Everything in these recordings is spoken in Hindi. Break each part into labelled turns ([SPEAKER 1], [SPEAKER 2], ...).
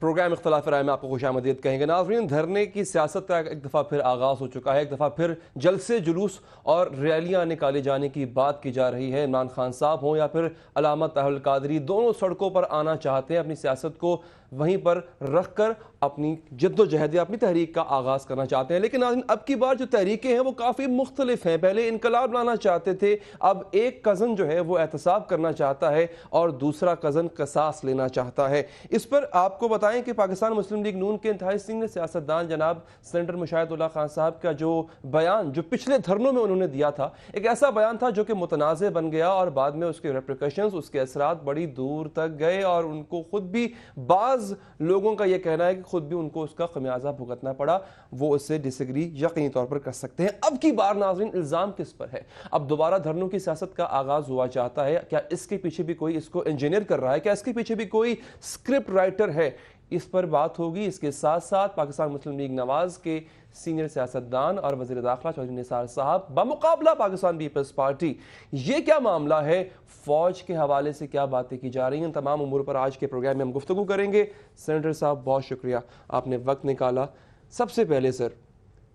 [SPEAKER 1] प्रोग्राम इख्तिलाफ राय में आपको खुशामदीद कहेंगे। नाज़रीन, धरने की सियासत का एक दफ़ा फिर आगाज़ हो चुका है। एक दफ़ा फिर जलसे, जुलूस और रैलियां निकाले जाने की बात की जा रही है। इमरान खान साहब हों या फिर अल्लामा ताहिरुल कादरी, दोनों सड़कों पर आना चाहते हैं, अपनी सियासत को वहीं पर रख कर अपनी जद्दोजहद या अपनी तहरीक का आगाज़ करना चाहते हैं। लेकिन अब की बार जो तहरीकें हैं वो काफ़ी मुख्तलिफ हैं। पहले इनकलाब लाना चाहते थे, अब एक कज़न जो है वो एहतसाब करना चाहता है और दूसरा कज़न कसास लेना चाहता है। इस पर आपको बताएं कि पाकिस्तान मुस्लिम लीग नून के इंतहाई सीनियर सियासतदान जनाब सेनेटर मुशाहिदुल्लाह खान साहब का जो बयान जो पिछले धरनों में उन्होंने दिया था, एक ऐसा बयान था जो कि मुतनाज़ बन गया और बाद में उसके रेप्रिकॉशंस, उसके असरात बड़ी दूर तक गए और उनको खुद भी बाज़ लोगों का यह कहना है कि खुद भी उनको उसका खमियाजा भुगतना पड़ा। वो उससे डिसएग्री यकीनी तौर पर कर सकते हैं। अब की बार नाज़रीन इल्ज़ाम किस पर है? अब दोबारा धरनों की सियासत का आगाज हुआ चाहता है। क्या इसके पीछे भी कोई इसको इंजीनियर कर रहा है? क्या इसके पीछे भी कोई स्क्रिप्ट राइटर है? इस पर बात होगी। इसके साथ साथ पाकिस्तान मुस्लिम लीग नवाज के सीनियर सियासतदान और वज़ीर दाखिला चौधरी निसार साहब बमुकाबला पाकिस्तान पीपल्स पार्टी, ये क्या मामला है? फौज के हवाले से क्या बातें की जा रही हैं? तमाम उमूर पर आज के प्रोग्राम में हम गुफ्तगू करेंगे। सेनेटर साहब, बहुत शुक्रिया, आपने वक्त निकाला। सबसे पहले सर,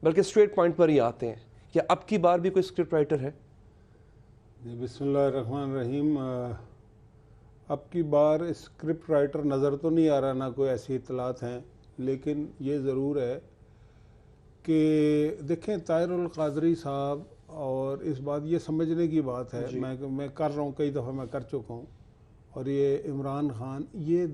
[SPEAKER 1] बल्कि स्ट्रेट पॉइंट पर ही आते हैं, क्या अब की बार भी कोई स्क्रिप्ट राइटर है?
[SPEAKER 2] बिस्मिल्लाहिर्रहमानिर्रहीम। अब की बार स्क्रिप्ट राइटर नज़र तो नहीं आ रहा, ना कोई ऐसी इतलात हैं, लेकिन ये ज़रूर है कि देखें ताहिरुल कादरी साहब, और इस बात ये समझने की बात है, मैं कर रहा हूँ, कई दफ़ा मैं कर चुका हूँ, और ये इमरान खान, ये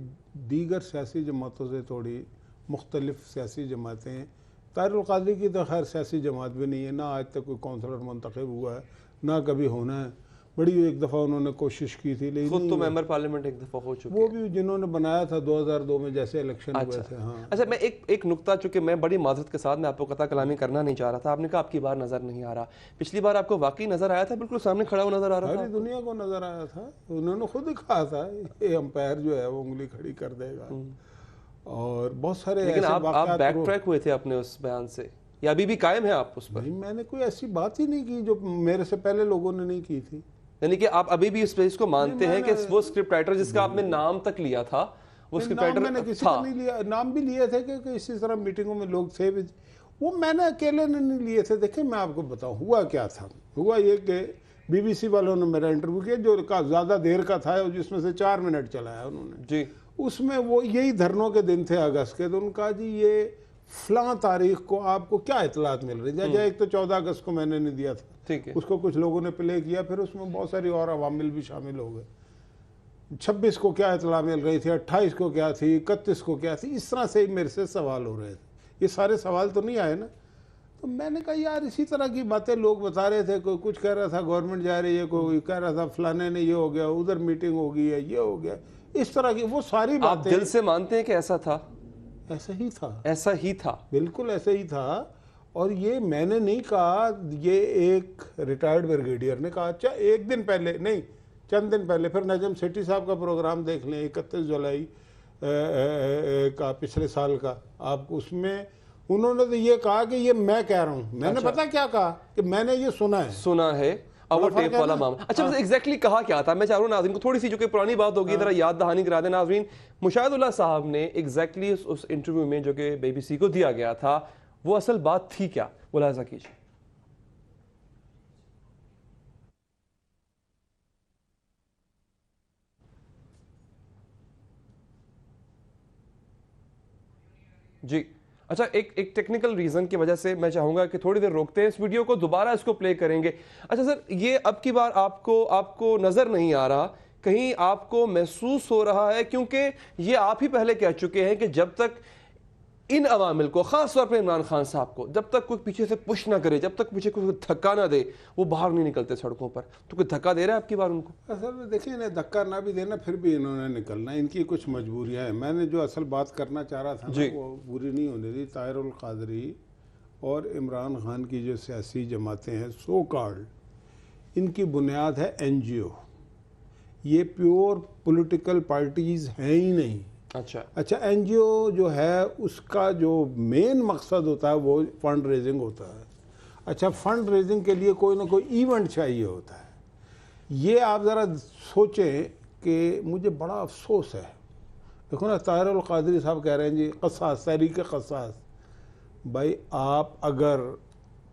[SPEAKER 2] दीगर सियासी जमातों से थोड़ी मुख्तलिफ सियासी जमातें हैं। ताहिरुल कादरी की तो खैर सियासी जमात भी नहीं है, ना आज तक कोई कौंसलर मुंतखब हुआ है, ना कभी होना है। बड़ी एक दफ़ा उन्होंने कोशिश की थी, लेकिन
[SPEAKER 1] खुद तो मेंबर पार्लियामेंट एक दफ़ा हो चुके
[SPEAKER 2] वो भी जिन्होंने बनाया था 2002 में जैसे इलेक्शन हुए थे। हाँ,
[SPEAKER 1] अच्छा, मैं एक नुक्ता, चूंकि मैं बड़ी माजरत के साथ मैं आपको कता कलामी करना नहीं चाह रहा था। आपने कहा आपकी बार नज़र नहीं आ रहा, पिछली बार आपको वाकई नज़र आया था, बिल्कुल सामने खड़ा हुआ नज़र आ रहा था,
[SPEAKER 2] सारी दुनिया को नज़र आया था। उन्होंने खुद ही कहा था ये अंपायर जो है वो उंगली खड़ी कर देगा, और बहुत सारे।
[SPEAKER 1] लेकिन आप बैक ट्रैक हुए थे अपने उस बयान से, या अभी भी कायम है आप उस पर?
[SPEAKER 2] नहीं, मैंने कोई ऐसी बात ही नहीं की जो मेरे से पहले लोगों ने नहीं की थी।
[SPEAKER 1] यानी कि आप अभी भी इस पेज को मानते हैं कि वो स्क्रिप्ट राइटर जिसका आपने नाम तक लिया था, वो स्क्रिप्ट राइटर
[SPEAKER 2] मैंने किसी का नहीं लिया, नाम भी लिए थे कि इसी तरह मीटिंगों में लोग थे, वो मैंने अकेले ने नहीं लिए थे। देखिए मैं आपको बताऊं हुआ क्या था। हुआ ये कि BBC वालों ने मेरा इंटरव्यू किया, जो ज़्यादा देर का था, जिसमें से 4 मिनट चलाया उन्होंने
[SPEAKER 1] जी।
[SPEAKER 2] उसमें वो यही धरनों के दिन थे अगस्त के, तो उनका जी ये फलां तारीख को आपको क्या इतलात मिल रही है? एक तो 14 अगस्त को मैंने नहीं दिया था,
[SPEAKER 1] ठीक है,
[SPEAKER 2] उसको कुछ लोगों ने प्ले किया, फिर उसमें बहुत सारी और अवामिल भी शामिल हो गए। 26 को क्या इतला मिल रही थी, 28 को क्या थी, 31 को क्या थी, इस तरह से मेरे से सवाल हो रहे थे। ये सारे सवाल तो नहीं आए ना, तो मैंने कहा यार इसी तरह की बातें लोग बता रहे थे। कोई कुछ कह रहा था गवर्नमेंट जा रही है, कोई कह रहा था फलाने ने ये हो गया, उधर मीटिंग हो गई है, ये हो गया, इस तरह की वो सारी बातें।
[SPEAKER 1] आप दिल से मानते हैं कि ऐसा था?
[SPEAKER 2] ऐसा ही था,
[SPEAKER 1] ऐसा ही था,
[SPEAKER 2] बिल्कुल ऐसे ही था। और ये मैंने नहीं कहा, ये एक रिटायर्ड ब्रिगेडियर ने कहा। अच्छा, एक दिन पहले नहीं, चंद दिन पहले फिर नजम सेठी साहब का प्रोग्राम देख लें, 31 जुलाई का पिछले साल का, आप उसमें उन्होंने तो ये कहा कि ये मैं कह रहा हूँ। मैंने पता क्या कहा कि मैंने ये सुना है।
[SPEAKER 1] अब वो टेप वाला मामला। अच्छा, एग्जैक्टली कहा क्या था? मैं चाह रहा हूँ नाज़रीन को थोड़ी सी, जो कि पुरानी बात होगी, जरा याद दहानी करा दें नाज़रीन। मुशाहिदुल्लाह साहब ने एग्जैक्टली उस इंटरव्यू में जो कि BBC को दिया गया था, वो असल बात थी क्या? मुलाहिज़ा कीजिए। जी, अच्छा, एक टेक्निकल रीजन की वजह से मैं चाहूंगा कि थोड़ी देर रोकते हैं इस वीडियो को, दोबारा इसको प्ले करेंगे। अच्छा सर, ये अब की बार आपको नजर नहीं आ रहा, कहीं आपको महसूस हो रहा है? क्योंकि ये आप ही पहले कह चुके हैं कि जब तक इन अवामिल को, खास तौर पर इमरान खान साहब को, जब तक कोई पीछे से पुश ना करे, जब तक पीछे कोई धक्का ना दे, वो बाहर नहीं निकलते सड़कों पर। तो कोई धक्का दे रहा है आपकी बार उनको?
[SPEAKER 2] असल में देखिए ना, धक्का ना भी देना, फिर भी इन्होंने निकलना, इनकी कुछ मजबूरियां हैं। मैंने जो असल बात करना चाह रहा था ना, वो पूरी नहीं होने दी। ताहिरुल कादरी और इमरान खान की जो सियासी जमातें हैं, सो कॉल्ड, इनकी बुनियाद है NGO। ये प्योर पॉलिटिकल पार्टीज हैं ही नहीं। अच्छा, NGO जो है उसका जो मेन मकसद होता है वो फंड रेजिंग होता है। अच्छा, फंड रेजिंग के लिए कोई ना कोई इवेंट चाहिए होता है। ये आप ज़रा सोचें कि मुझे बड़ा अफसोस है, देखो ना, ताहिर अल कादरी साहब कह रहे हैं जी क़सास, तहरीक क़सास। भाई आप अगर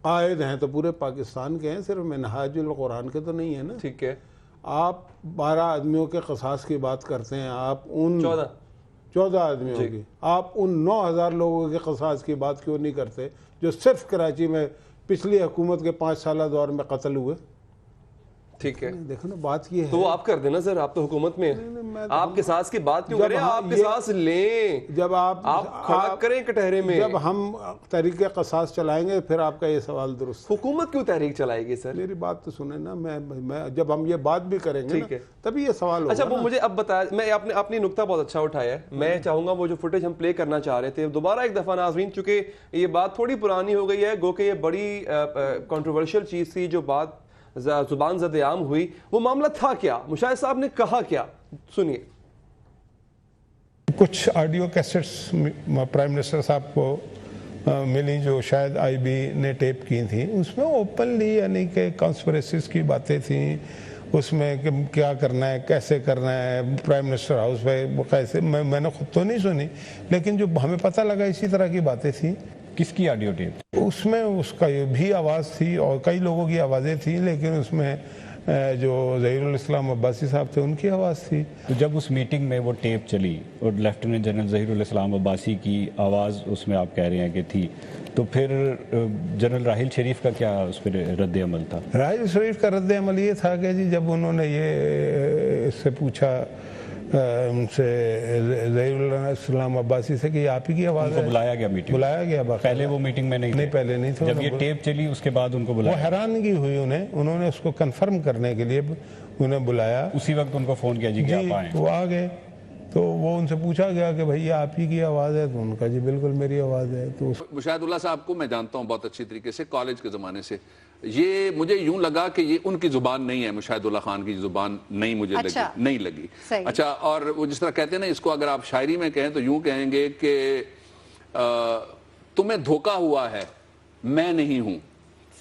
[SPEAKER 2] कायद हैं तो पूरे पाकिस्तान के हैं, सिर्फ मिनहाजुल कुरान के तो नहीं है ना।
[SPEAKER 1] ठीक है,
[SPEAKER 2] आप 12 आदमियों के क़सास की बात करते हैं, आप उन 14 आदमियों की, आप उन 9,000 लोगों के क़सास की बात क्यों नहीं करते जो सिर्फ कराची में पिछली हुकूमत के 5 साल दौर में कत्ल हुए।
[SPEAKER 1] ठीक है,
[SPEAKER 2] देखो ना, बात ये है।
[SPEAKER 1] तो आप कर देना सर, आप तो हुकूमत में हैं। आप किसास की बात क्यों करें, आप किसास लें,
[SPEAKER 2] जब आप
[SPEAKER 1] खड़क करें कटहरे में।
[SPEAKER 2] जब हम तहरीक क़सास चलाएंगे फिर आपका ये सवाल दुरुस्त।
[SPEAKER 1] हुकूमत क्यों तहरीक चलाएगी सर?
[SPEAKER 2] मेरी बात तो सुने ना, मैं जब हम ये बात भी करेंगे ना, तभी ये सवाल
[SPEAKER 1] अच्छा
[SPEAKER 2] होगा
[SPEAKER 1] वो
[SPEAKER 2] ना।
[SPEAKER 1] मुझे अब बताया, मैं आपने अपनी नुक्ता बहुत अच्छा उठाया है। मैं चाहूंगा वो जो फुटेज हम प्ले करना चाह रहे थे दोबारा एक दफा नाज़रीन, चूंकि ये बात थोड़ी पुरानी हो गई है, गो कि ये बड़ी कंट्रोवर्शियल चीज थी जो बात जुबान ज़द-ए-आम हुई। वो मामला था क्या, मुशाहिद साहब ने कहा क्या, सुनिए।
[SPEAKER 3] कुछ ऑडियो कैसेट्स प्राइम मिनिस्टर साहब को मिली जो शायद आईबी ने टेप की थी, उसमें ओपनली यानी कि कॉन्स्पिरेसीज की बातें थी, उसमें कि क्या करना है, कैसे करना है, प्राइम मिनिस्टर हाउस में कैसे, मैंने खुद तो नहीं सुनी, लेकिन जो हमें पता लगा इसी तरह की बातें थी।
[SPEAKER 4] किसकी ऑडियो टेप?
[SPEAKER 3] उसमें उसका भी आवाज़ थी और कई लोगों की आवाज़ें थी, लेकिन उसमें जो ज़हीरुल इस्लाम अब्बासी साहब थे उनकी आवाज़ थी।
[SPEAKER 4] तो जब उस मीटिंग में वो टेप चली और लेफ्टिनेंट जनरल ज़हीरुल इस्लाम अब्बासी की आवाज़ उसमें आप कह रहे हैं कि थी, तो फिर जनरल राहिल शरीफ का क्या उस पर रद्द अमल था?
[SPEAKER 3] राहिल शरीफ का रद्द अमल ये था कि जी जब उन्होंने ये इससे पूछा उनसे ज़हीरुल इस्लाम अब्बासी से कि आप ही की आवाज़ है,
[SPEAKER 4] बुलाया गया मीटिंग,
[SPEAKER 3] बुलाया गया।
[SPEAKER 4] पहले वो मीटिंग में नहीं,
[SPEAKER 3] पहले नहीं थे।
[SPEAKER 4] जब ये टेप चली उसके बाद उनको
[SPEAKER 3] वो
[SPEAKER 4] बुलाया,
[SPEAKER 3] हैरानगी हुई उन्हें, उन्होंने उसको कंफर्म करने के लिए उन्हें बुलाया।
[SPEAKER 4] उसी वक्त उनको फोन किया जी कि आप आए।
[SPEAKER 3] वो आ गए, तो वो उनसे पूछा गया कि भैया आप ही की आवाज़ है, तो उनका जी बिल्कुल मेरी आवाज़ है। तो
[SPEAKER 5] मुशाहिदुल्लाह साहब को मैं जानता हूं बहुत अच्छी तरीके से, कॉलेज के ज़माने से। ये मुझे यूं लगा कि ये उनकी ज़ुबान नहीं है, मुशाहिदुल्लाह खान की ज़ुबान नहीं मुझे
[SPEAKER 6] अच्छा,
[SPEAKER 5] लगी, नहीं लगी।
[SPEAKER 6] सही।
[SPEAKER 5] अच्छा, और वो जिस तरह कहते हैं ना, इसको अगर आप शायरी में कहें तो यूं कहेंगे कि तुम्हें धोखा हुआ है, मैं नहीं हूं,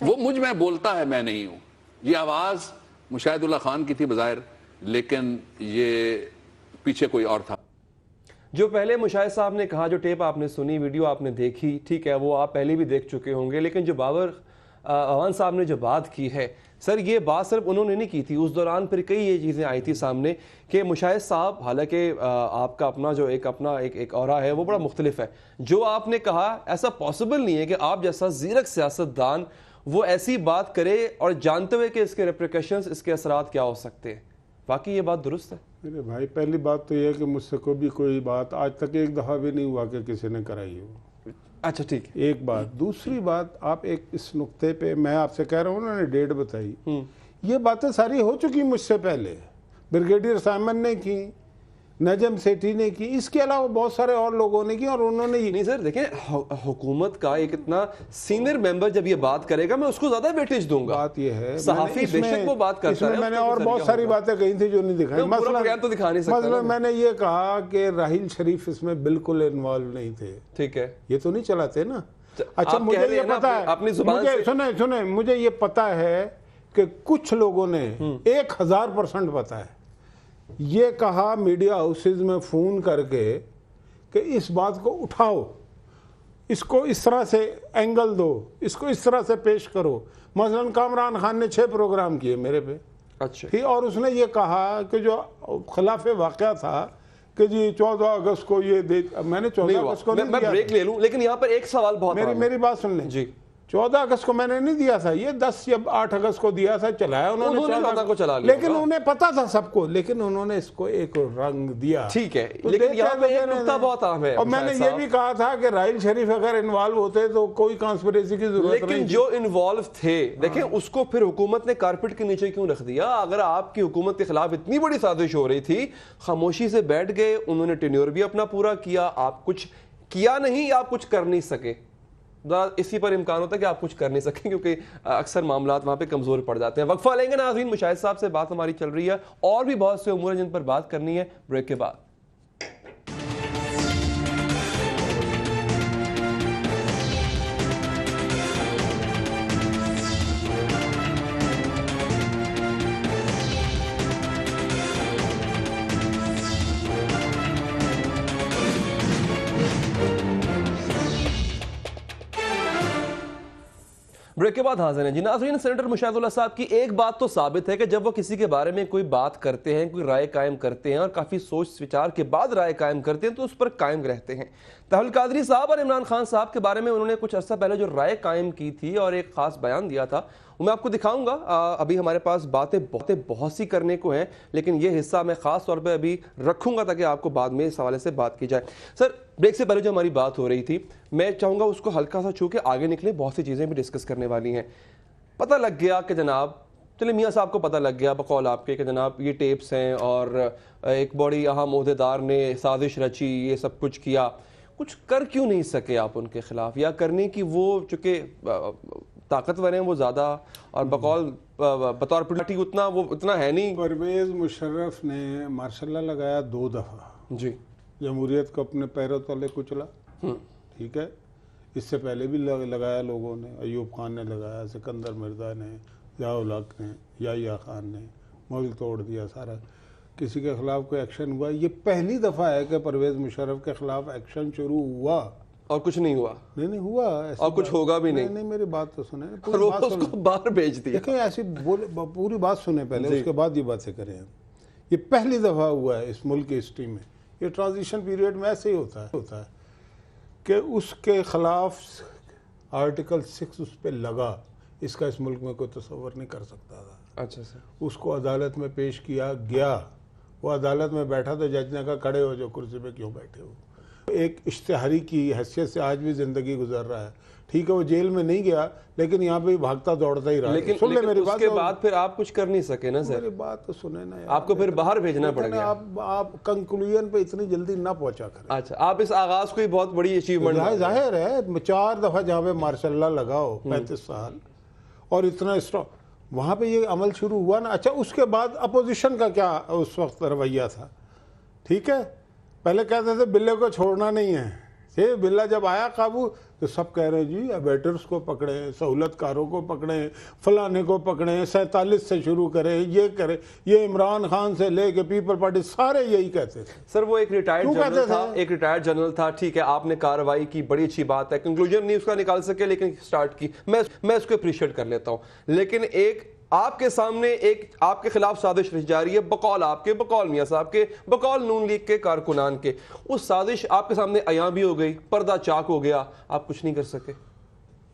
[SPEAKER 5] वो मुझ में बोलता है, मैं नहीं हूं। ये आवाज़ मुशाहिदुल्लाह खान की थी बज़ाहिर, लेकिन ये पीछे कोई और था।
[SPEAKER 1] जो पहले मुशाहिद साहब ने कहा, जो टेप आपने सुनी, वीडियो आपने देखी, ठीक है, वो आप पहले भी देख चुके होंगे, लेकिन जो बाबर अवान साहब ने जो बात की है सर, ये बात सिर्फ उन्होंने नहीं की थी, उस दौरान फिर कई ये चीज़ें आई थी सामने कि मुशाहिद साहब, हालांकि आपका अपना जो एक ऑरा है वो बड़ा मुख्तलिफ है। जो आपने कहा, ऐसा पॉसिबल नहीं है कि आप जैसा ज़ीरक सियासतदान वो ऐसी बात करे और जानते हुए कि इसके रेप्रिकॉशंस, इसके असरात क्या हो सकते हैं। बाकी ये बात दुरुस्त है?
[SPEAKER 2] मेरे भाई, पहली बात तो यह है कि मुझसे कोई बात आज तक एक दफ़ा भी नहीं हुआ कि किसी ने कराई हो।
[SPEAKER 1] अच्छा ठीक है,
[SPEAKER 2] एक बात। दूसरी बात, आप एक इस नुक्ते पे, मैं आपसे कह रहा हूँ, उन्होंने डेट बताई, ये बातें सारी हो चुकी मुझसे पहले। ब्रिगेडियर साइमन ने की, नजम सेठी ने की, इसके अलावा बहुत सारे और लोगों ने की, और उन्होंने ये
[SPEAKER 1] नहीं सर देखें, हुकूमत का एक इतना सीनियर मेंबर जब ये बात करेगा, मैं उसको ज्यादा वेटेज दूंगा।
[SPEAKER 2] बात ये है,
[SPEAKER 1] सहाफी बेशक वो बात करता है,
[SPEAKER 2] मैंने और बहुत सारी बातें कही थी जो नहीं दिखाई।
[SPEAKER 1] मसला तो दिखा नहीं सकता।
[SPEAKER 2] मतलब मैंने ये कहा कि राहिल शरीफ इसमें बिल्कुल इन्वॉल्व नहीं थे।
[SPEAKER 1] ठीक है,
[SPEAKER 2] ये तो नहीं चलाते ना। अच्छा,
[SPEAKER 1] आप
[SPEAKER 2] मुझे
[SPEAKER 1] कह रहे
[SPEAKER 2] ये
[SPEAKER 1] हैं ना
[SPEAKER 2] पता है,
[SPEAKER 1] अपनी जुबान से।
[SPEAKER 2] सुने, मुझे ये पता है कि कुछ लोगों ने 1000% पता है, ये कहा मीडिया हाउसेज में फ़ोन करके कि इस बात को उठाओ, इसको इस तरह से एंगल दो, इसको इस तरह से पेश करो। मसलन कामरान खान ने 6 प्रोग्राम किए मेरे पे,
[SPEAKER 1] अच्छा
[SPEAKER 2] ठीक, और उसने ये कहा कि जो खिलाफ वाक़या था कि जी 14 अगस्त को ये मैंने 14 अगस्त को नहीं
[SPEAKER 1] मैं
[SPEAKER 2] दिया
[SPEAKER 1] ब्रेक ले लूं, लेकिन यहाँ पर एक सवाल बहुत
[SPEAKER 2] मेरी बात सुन लें
[SPEAKER 1] जी।
[SPEAKER 2] 14 अगस्त को मैंने नहीं दिया था, ये 10 या 8 अगस्त को दिया था, चलाया उन्होंने
[SPEAKER 1] 14 को चला लिया,
[SPEAKER 2] लेकिन उन्हें पता था सबको, लेकिन उन्होंने इसको एक रंग दिया।
[SPEAKER 1] ठीक है,
[SPEAKER 2] तो
[SPEAKER 1] लेकिन यहाँ पे एक
[SPEAKER 2] देने
[SPEAKER 1] नुकता बहुत अहम है,
[SPEAKER 2] और मैंने ये भी कहा था कि राहिल शरीफ अगर इन्वॉल्व होते तो कोई कॉन्स्पिरेसी की जरूरत नहीं।
[SPEAKER 1] लेकिन जो इन्वॉल्व थे, देखें उसको फिर हुकूमत ने कारपेट के नीचे क्यों रख दिया? अगर आपकी हुकूमत के खिलाफ इतनी बड़ी साजिश हो रही थी, खामोशी से बैठ गए, उन्होंने टेन्योर भी अपना पूरा किया, आप कुछ किया नहीं, आप कुछ कर नहीं सके। इसी पर इम्कान होता है कि आप कुछ कर नहीं सकें, क्योंकि अक्सर मामला वहां पे कमजोर पड़ जाते हैं। वक्फा लेंगे नाज़रीन, मुशाहिद साहब से बात हमारी चल रही है, और भी बहुत से उमूर हैं जिन पर बात करनी है, ब्रेक के बाद। ब्रेक के बाद हाजिर हैं जी नाज़रीन। सेनेटर मुशाहिदुल्लाह साहब की एक बात तो साबित है कि जब वो किसी के बारे में कोई बात करते हैं, कोई राय कायम करते हैं और काफ़ी सोच विचार के बाद राय कायम करते हैं तो उस पर कायम रहते हैं। तहल कादरी साहब और इमरान खान साहब के बारे में उन्होंने कुछ अर्सा पहले जो राय कायम की थी और एक ख़ास बयान दिया था वो मैं आपको दिखाऊंगा। अभी हमारे पास बातें बहुत सी करने को हैं, लेकिन ये हिस्सा मैं ख़ास तौर पे अभी रखूंगा ताकि आपको बाद में इस हवाले से बात की जाए। सर, ब्रेक से पहले जो हमारी बात हो रही थी, मैं चाहूँगा उसको हल्का सा छू के आगे निकले, बहुत सी चीज़ें भी डिस्कस करने वाली हैं। पता लग गया कि जनाब, चले मियाँ साहब को पता लग गया बकौल आपके कि जनाब ये टेप्स हैं और एक बड़ी अहम ओहदेदार ने साजिश रची, ये सब कुछ किया। कुछ कर क्यों नहीं सके आप उनके खिलाफ, या करने की वो चूँकि ताकतवर हैं वो ज़्यादा और बकौल बतौर पार्टी उतना है नहीं।
[SPEAKER 2] परवेज़ मुशर्रफ ने मार्शल लगाया 2 दफ़ा
[SPEAKER 1] जी,
[SPEAKER 2] जमहूरियत को अपने पैरों तले कुचला, ठीक है। इससे पहले भी लगाया लोगों ने, अयूब खान ने लगाया, सिकंदर मिर्ज़ा ने, ज़िया-उल हक ने, याहिया खान ने, मुल्क तोड़ दिया सारा। किसी के खिलाफ कोई एक्शन हुआ? ये पहली दफ़ा है कि परवेज़ मुशर्रफ के खिलाफ एक्शन शुरू हुआ
[SPEAKER 1] और कुछ नहीं हुआ।
[SPEAKER 2] नहीं हुआ,
[SPEAKER 1] और कुछ होगा भी नहीं।
[SPEAKER 2] नहीं, मेरी बात तो सुने,
[SPEAKER 1] और वो उसको बाहर भेज दिया।
[SPEAKER 2] देखिए ऐसी पूरी बात सुने पहले, उसके बाद ये बातें करें। ये पहली दफ़ा हुआ है इस मुल्क की हिस्ट्री में। ये ट्रांजिशन पीरियड में ऐसे ही होता है कि उसके खिलाफ आर्टिकल 6 उस पर लगा, इसका इस मुल्क में कोई तस्वर नहीं कर सकता था।
[SPEAKER 1] अच्छा सर।
[SPEAKER 2] उसको अदालत में पेश किया गया, वो अदालत में बैठा तो जज ने कहा खड़े हो जो कुर्सी पे क्यों बैठे हो। एक इश्तिहारी की हैसियत से आज भी ज़िंदगी गुजर रहा है। ठीक है, वो जेल में नहीं गया, लेकिन यहाँ पे भागता दौड़ता ही रहा।
[SPEAKER 1] लेकिन
[SPEAKER 2] मेरी बात,
[SPEAKER 1] उसके बाद फिर आप कुछ कर नहीं सके ना सर।
[SPEAKER 2] मेरी बात तो सुने ना यार,
[SPEAKER 1] आपको फिर बाहर भेजना पड़ गया।
[SPEAKER 2] आप कंक्लूजन पे इतनी जल्दी ना पहुंचा करें।
[SPEAKER 1] अच्छा, आप इस आगाज को ही बहुत बड़ी अचीवमेंट।
[SPEAKER 2] जाहिर है 4 दफ़ा जहाँ पे मार्शल लगाओ 35 साल और इतना स्ट्रॉन्ग, वहाँ पे ये अमल शुरू हुआ ना। अच्छा, उसके बाद अपोजिशन का क्या उस वक्त रवैया था? ठीक है, पहले कहते थे बिल्ले को छोड़ना नहीं है। ये बिल्ला जब आया काबू तो सब कह रहे हैं जी अबेटर्स को पकड़ें, सहूलतकारों को पकड़ें, फलाने को पकड़ें, 47 से शुरू करें, ये करें। ये इमरान खान से लेके पीपल पार्टी सारे यही कहते थे।
[SPEAKER 1] सर, वो एक रिटायर्ड जनरल था, ठीक है, आपने कार्रवाई की, बड़ी अच्छी बात है। कंक्लूजन नहीं उसका निकाल सके लेकिन स्टार्ट की, मैं उसको अप्रिशिएट कर लेता हूँ। लेकिन एक आपके सामने एक आपके खिलाफ साजिश रची जा रही है, बकौल आपके, बकौल मियाँ साहब के, बकौल नून लीग के कारकुनान के। उस साजिश आपके सामने अयां भी हो गई, पर्दा चाक हो गया, आप कुछ नहीं कर सके।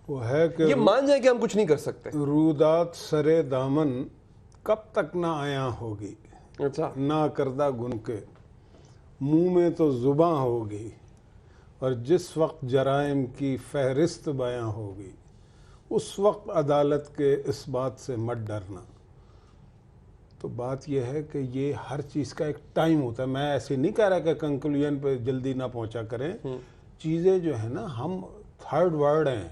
[SPEAKER 2] वो है कि
[SPEAKER 1] ये मान जाए कि हम कुछ नहीं कर सकते।
[SPEAKER 2] रूदात सरे दामन कब तक ना आया होगी,
[SPEAKER 1] अच्छा,
[SPEAKER 2] ना करदा गुन के मुंह में तो जुबां होगी, और जिस वक्त जराइम की फहरिस्त बयां होगी उस वक्त अदालत के इस बात से मत डरना। तो बात यह है कि ये हर चीज़ का एक टाइम होता है। मैं ऐसे नहीं कह रहा कि कंक्लूजन पे जल्दी ना पहुंचा करें। चीज़ें जो है ना, हम थर्ड वर्ल्ड हैं,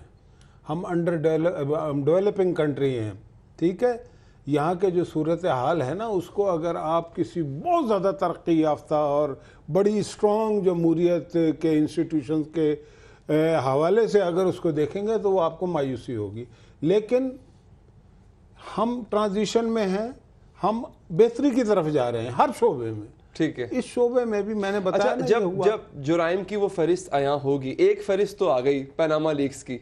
[SPEAKER 2] हम डेवलपिंग कंट्री हैं, ठीक है। यहाँ के जो सूरत हाल है ना, उसको अगर आप किसी बहुत ज़्यादा तरक्की याफ्ता और बड़ी स्ट्रॉन्ग जमहूरियत के इंस्टीट्यूशन के हवाले से अगर उसको देखेंगे तो वो आपको मायूसी होगी। लेकिन हम ट्रांजिशन में हैं, हम बेहतरी की तरफ जा रहे हैं हर शोबे में।
[SPEAKER 1] ठीक है,
[SPEAKER 2] इस शोबे में भी मैंने बताया।
[SPEAKER 1] अच्छा, जब जुराइम की वो फहरिस्त अयां होगी, एक फहरिस्त तो आ गई पनामा लीक्स की,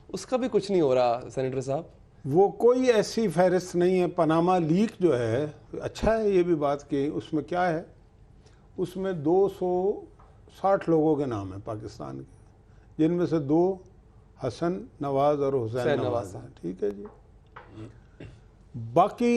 [SPEAKER 1] उसका भी कुछ नहीं हो रहा सेनेटर साहब।
[SPEAKER 2] वो कोई ऐसी फहरिस्त नहीं है। पनामा लीक जो है, अच्छा है ये भी बात की, उसमें क्या है, उसमें 260 लोगों के नाम है पाकिस्तान के, जिनमें से 2 हसन नवाज और हुसैन नवाज हैं। ठीक है जी, बाकी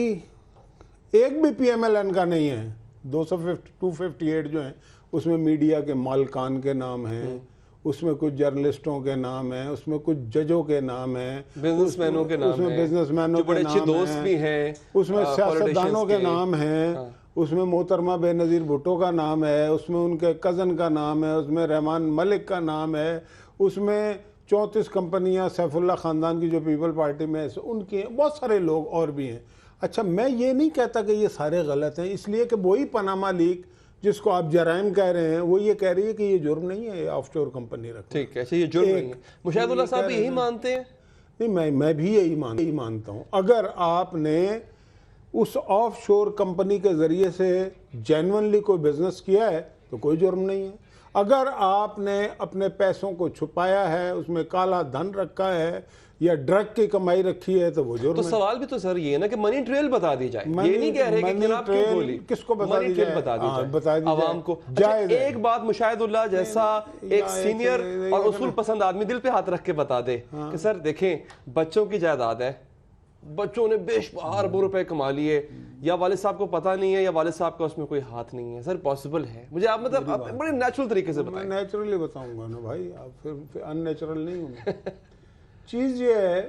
[SPEAKER 2] एक भी PMLN का नहीं है। 258 जो हैं उसमें मीडिया के मालकान के नाम हैं, उसमें कुछ जर्नलिस्टों के नाम हैं, उसमें कुछ जजों के नाम हैं,
[SPEAKER 1] बिजनेसमैनों के नाम,
[SPEAKER 2] उसमें बिजनेसमैनों के नाम
[SPEAKER 1] दोस्त भी हैं,
[SPEAKER 2] उसमें सियासतदानों के नाम हैं, उसमें मोहतरमा बेनज़ीर भुट्टो का नाम है, उसमें उनके कज़न का नाम है, उसमें रहमान मलिक का नाम है, उसमें 34 कंपनियां सैफुल्ला ख़ानदान की जो पीपल पार्टी में है उनकी हैं, बहुत सारे लोग और भी हैं। अच्छा, मैं ये नहीं कहता कि ये सारे गलत हैं, इसलिए कि वही पनामा लीक जिसको आप जराइम कह रहे हैं वो ये कह रही है कि ये जुर्म नहीं है, ये ऑफशोर कंपनी रखना।
[SPEAKER 1] ठीक है, ये जुर्म नहीं है। मुशाहिदुल्लाह साहब यही मानते हैं?
[SPEAKER 2] नहीं, मैं भी यही मानता हूँ। अगर आपने उस ऑफशोर कंपनी के ज़रिए से जेन्युइनली कोई बिजनेस किया है तो कोई जुर्म नहीं है। अगर आपने अपने पैसों को छुपाया है, उसमें काला धन रखा है, या ड्रग की कमाई रखी है तो वो जुर्म
[SPEAKER 1] तो
[SPEAKER 2] है।
[SPEAKER 1] सवाल भी तो सर ये है ना कि मनी ट्रेल बता दी जाए, ये नहीं कह रहे कि
[SPEAKER 2] मनी
[SPEAKER 1] जनाब क्यों
[SPEAKER 2] ट्रेल
[SPEAKER 1] बोली,
[SPEAKER 2] किसको बता
[SPEAKER 1] मनी
[SPEAKER 2] दी
[SPEAKER 1] ट्रेल
[SPEAKER 2] जाए?
[SPEAKER 1] बता दी
[SPEAKER 2] हाँ,
[SPEAKER 1] जाए
[SPEAKER 2] बता दी
[SPEAKER 1] आवाम
[SPEAKER 2] जाए।
[SPEAKER 1] को। अच्छा,
[SPEAKER 2] जायज़ है।
[SPEAKER 1] एक बात मुशाहिदुल्लाह जैसा एक सीनियर और उसूल पसंद आदमी दिल पे हाथ रख के बता दे कि सर देखें, बच्चों की जायदाद है, बच्चों ने बेशुमार अरबों रुपए कमा लिए, या वालिद साहब को पता नहीं है या वालिद साहब का उसमें कोई हाथ नहीं है। सर पॉसिबल है? मुझे आप मतलब आप बड़े नेचुरल तरीके से
[SPEAKER 2] मैं
[SPEAKER 1] बताएं।
[SPEAKER 2] नेचुरली बताऊंगा ना भाई, आप फिर अननेचुरल नहीं हूँ। चीज़ ये है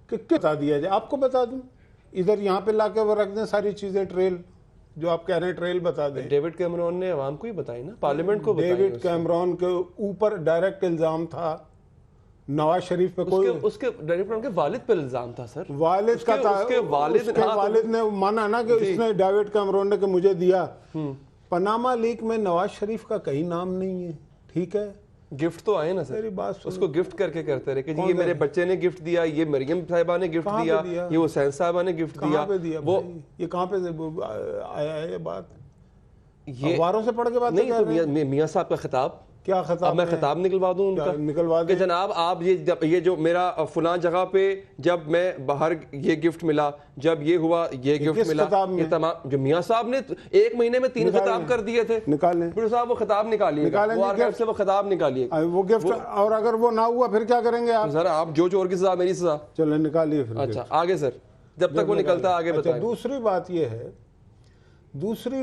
[SPEAKER 2] कि क्या बता दिया जाए, आपको बता दूं, इधर यहाँ पे लाके वो रख दें सारी चीज़ें, ट्रेल जो आप कह रहे हैं ट्रेल बता दें।
[SPEAKER 1] डेविड कैमरॉन ने अवाम को ही बताई ना, पार्लियामेंट को बताई।
[SPEAKER 2] डेविड कैमरॉन के ऊपर डायरेक्ट इल्ज़ाम था, नवाज शरीफ पे कोई
[SPEAKER 1] उसके डेविड कैमरॉन के वालिद पे इल्जाम था सर।
[SPEAKER 2] वालिद का था,
[SPEAKER 1] उसके वालिद
[SPEAKER 2] उसके वालिद ने माना ना कि इसने डेविड कैमरॉन ने कि मुझे दिया। पनामा लीक में नवाज शरीफ का कहीं नाम नहीं है, ठीक है,
[SPEAKER 1] गिफ्ट तो आए ना सर,
[SPEAKER 2] मेरी बात सुनो।
[SPEAKER 1] उसको गिफ्ट करके करते रहे कि जी ये मेरे बच्चे ने गिफ्ट दिया, ये मरियम साहिबा ने गिफ्ट
[SPEAKER 2] कहाँ पे
[SPEAKER 1] दिया,
[SPEAKER 2] दिया?
[SPEAKER 1] ये हुसैन साहिबा ने गिफ्ट दिया।
[SPEAKER 2] कहाँ पे दिया
[SPEAKER 1] वो
[SPEAKER 2] भाई? ये कहाँ पे आया है ये बात?
[SPEAKER 1] ये
[SPEAKER 2] अखबारों से पढ़ के बात
[SPEAKER 1] नहीं तो मियां साहब का खिताब,
[SPEAKER 2] क्या
[SPEAKER 1] अब
[SPEAKER 2] खिताब
[SPEAKER 1] मैं
[SPEAKER 2] है?
[SPEAKER 1] खिताब निकलवा दूं उनका,
[SPEAKER 2] निकलवा
[SPEAKER 1] कि
[SPEAKER 2] दे।
[SPEAKER 1] जनाब आप ये जो मेरा फलां जगह पे जब मैं बाहर ये गिफ्ट मिला, जब ये हुआ ये गिफ्ट
[SPEAKER 2] किस
[SPEAKER 1] मिला,
[SPEAKER 2] खिताब में?
[SPEAKER 1] ये तमाम जो मियां साहब ने 1 महीने में 3
[SPEAKER 2] निकालें।
[SPEAKER 1] खिताब कर दिए थे।
[SPEAKER 2] निकालें।
[SPEAKER 1] फिर साहब वो खिताब निकालिए,
[SPEAKER 2] निकालेंगे
[SPEAKER 1] वो आर्काइव
[SPEAKER 2] गिफ्ट।
[SPEAKER 1] से वो खिताब निकालिए।
[SPEAKER 2] वो गिफ्ट, और अगर वो ना हुआ फिर क्या करेंगे आप?
[SPEAKER 1] सर आप जो चोर की सजा मेरी सजा।
[SPEAKER 2] चलो निकालिए फिर
[SPEAKER 1] अच्छा आगे सर, जब तक वो निकलता आगे
[SPEAKER 2] अच्छा,
[SPEAKER 1] बताएं।
[SPEAKER 2] दूसरी